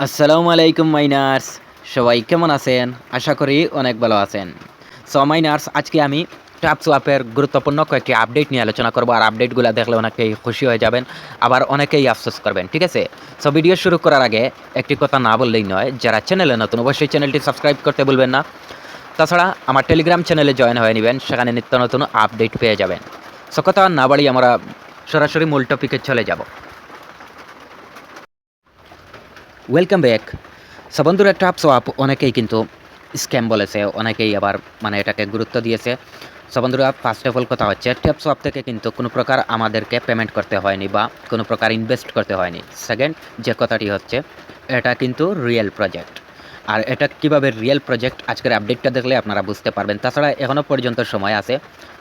আসসালামু আলাইকুম মাইনার্স। সবাই কেমন আছেন? আশা করি অনেক ভালো আছেন। সো মাইনার্স, আজকে আমি ট্যাপসোয়াপের গুরুত্বপূর্ণ কয়েকটি আপডেট নিয়ে আলোচনা করব। আর আপডেটগুলা দেখলে অনেকেই খুশি হয়ে যাবেন, আবার অনেকেই আফসোস করবেন। ঠিক আছে? সো ভিডিও শুরু করার আগে একটি কথা না বললেই নয়, যারা চ্যানেলে নতুন অবশ্যই চ্যানেলটি সাবস্ক্রাইব করতে ভুলবেন না। তাছাড়া আমার টেলিগ্রাম চ্যানেলে জয়েন হয়ে নিবেন, সেখানে নিত্য নতুন আপডেট পেয়ে যাবেন। সো কথা না বাড়িয়ে আমরা সরাসরি মূল টপিকে চলে যাব। Welcome back. সো বন্ধুরা, ট্যাপসোয়াপ অনেকেই কিন্তু স্ক্যাম বলেছে, অনেকেই আবার এটাকে গুরুত্ব দিয়েছে। সো বন্ধুরা, ফার্স্ট অফ অল কথা হচ্ছে, ট্যাপসোয়াপ থেকে কিন্তু কোনো প্রকার আমাদেরকে পেমেন্ট করতে হয়নি বা কোনো প্রকার ইনভেস্ট করতে হয়নি। সেকেন্ড যে কথাটি হচ্ছে, এটা কিন্তু রিয়েল প্রজেক্ট। আর এটা কিভাবে রিয়েল প্রজেক্ট, আজকের আপডেটটা দেখলে আপনারা বুঝতে পারবেন। তাছাড়া এখনও পর্যন্ত সময় আছে,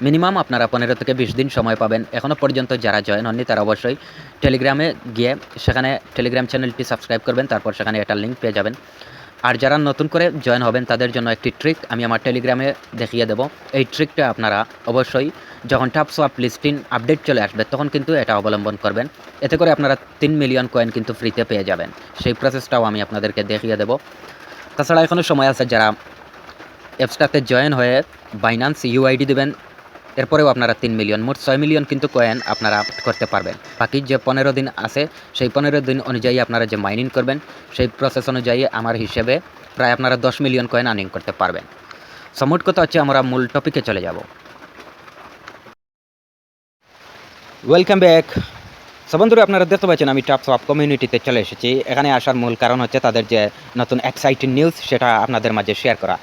মিনিমাম আপনারা 15 থেকে 20 দিন সময় পাবেন। এখনও পর্যন্ত যারা জয়েন হননি তারা অবশ্যই টেলিগ্রামে গিয়ে সেখানে টেলিগ্রাম চ্যানেলটি সাবস্ক্রাইব করবেন, তারপর সেখানে এটার লিঙ্ক পেয়ে যাবেন। আর যারা নতুন করে জয়েন হবেন তাদের জন্য একটি ট্রিক আমি আমার টেলিগ্রামে দেখিয়ে দেব। এই ট্রিকটা আপনারা অবশ্যই যখন ট্যাপসোয়াপ লিস্টিং আপডেট চলে আসবে তখন কিন্তু এটা অবলম্বন করবেন। এতে করে আপনারা 3 মিলিয়ন কয়েন কিন্তু ফ্রিতে পেয়ে যাবেন। সেই প্রসেসটাও আমি আপনাদেরকে দেখিয়ে দেব। তাছাড়া এখনও সময় আছে, যারা অ্যাপসটাতে জয়েন হয়ে বাইন্যান্স ইউআইডি দেবেন, এরপরেও আপনারা 3 মিলিয়ন, মোট 6 মিলিয়ন কিন্তু কয়েন আপনারা করতে পারবেন। বাকি যে 15 দিন আছে, সেই 15 দিন অনুযায়ী আপনারা যে মাইনিং করবেন, সেই প্রসেস অনুযায়ী আমার হিসেবে প্রায় আপনারা 10 মিলিয়ন কয়েন আর্নিং করতে পারবেন। সো মোট কথা হচ্ছে, আমরা মূল টপিকে চলে যাব। Welcome back. সো বন্ধুরা, আপনারা দেখতে পাচ্ছেন আমি ট্যাপসোয়াপ কমিউনিটিতে চলে এসেছি। এখানে আসার মূল কারণ হচ্ছে তাদের যে নতুন এক্সাইটিং নিউজ, সেটা আপনাদের মাঝে শেয়ার করা।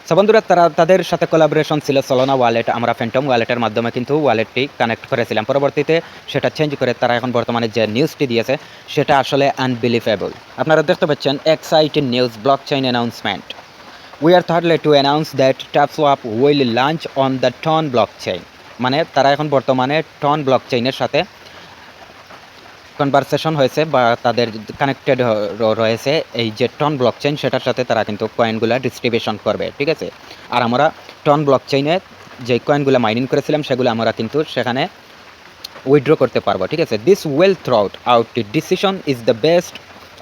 সো বন্ধুরা, তাদের সাথে কোলাবোরেশন ছিল সোলানা ওয়ালেট। আমরা ফ্যান্টম ওয়ালেটের মাধ্যমে কিন্তু ওয়ালেটটি কানেক্ট করেছিলাম। পরবর্তীতে সেটা চেঞ্জ করে তারা এখন বর্তমানে যে নিউজটি দিয়েছে সেটা আসলে আনবিলিভেবল। আপনারা দেখতে পাচ্ছেন, exciting news, blockchain announcement. We are thirdly to announce that TapSwap will launch on the Tron blockchain। মানে তারা এখন বর্তমানে টন ব্লকচেইনের সাথে কনভারসেশন হয়েছে বা তাদের কানেক্টেড রয়েছে এই যে টন ব্লকচেইন, সেটার সাথে তারা কিন্তু কয়েনগুলো ডিস্ট্রিবিউশন করবে। ঠিক আছে? আর আমরা টন ব্লকচেইনে যে কয়েনগুলো মাইনিং করেছিলাম সেগুলো আমরা কিন্তু সেখানে উইথড্র করতে পারবো। ঠিক আছে? This well through out decision is the best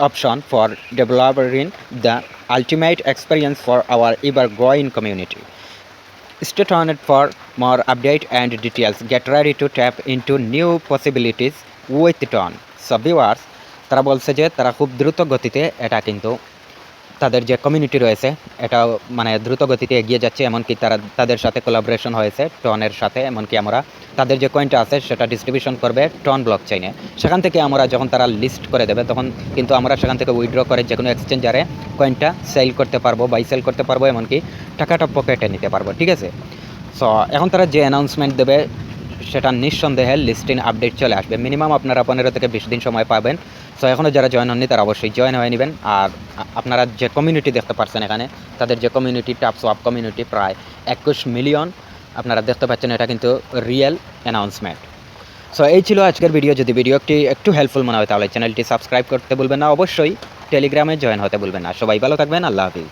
option for developing the ultimate experience for our ever growing community. Stay tuned for more update and details. Get ready to tap into new possibilities with Tron. So viewers, তারা বলছে যে তারা খুব দ্রুত গতিতে এটা কিন্তু তাদের যে কমিউনিটি রয়েছে এটাও দ্রুত গতিতে এগিয়ে যাচ্ছে। এমনকি তাদের সাথে কোলাবোরেশন হয়েছে টনের সাথে। এমনকি আমরা তাদের যে কয়েনটা আছে সেটা ডিস্ট্রিবিউশন করবে টন ব্লকচেইনে। সেখান থেকে আমরা যখন তারা লিস্ট করে দেবে তখন কিন্তু আমরা সেখান থেকে উইথড্র করে যে কোনো এক্সচেঞ্জারে কয়েনটা সেল করতে পারবো, বাই সেল করতে পারবো, এমনকি টাকাটা পকেটে নিতে পারবো। ঠিক আছে? সো এখন তারা যে অ্যানাউন্সমেন্ট দেবে সেটা নিঃসন্দেহে লিস্টিং আপডেট চলে আসবে। মিনিমাম আপনারা 15 থেকে 20 দিন সময় পাবেন। সো এখনও যারা জয়েন হননি তারা অবশ্যই জয়েন হয়ে নেবেন। আর আপনারা যে কমিউনিটি দেখতে পাচ্ছেন এখানে, তাদের যে কমিউনিটি, ট্যাপসোয়াপ কমিউনিটি, প্রায় 21 মিলিয়ন আপনারা দেখতে পাচ্ছেন। এটা কিন্তু রিয়েল অ্যানাউন্সমেন্ট। সো এই ছিল আজকের ভিডিও। যদি ভিডিওটি একটু হেল্পফুল মনে হয় তাহলে চ্যানেলটি সাবস্ক্রাইব করতে ভুলবেন না, অবশ্যই টেলিগ্রামে জয়েন হতে ভুলবেন না। সবাই ভালো থাকবেন। আল্লাহ হাফিজ।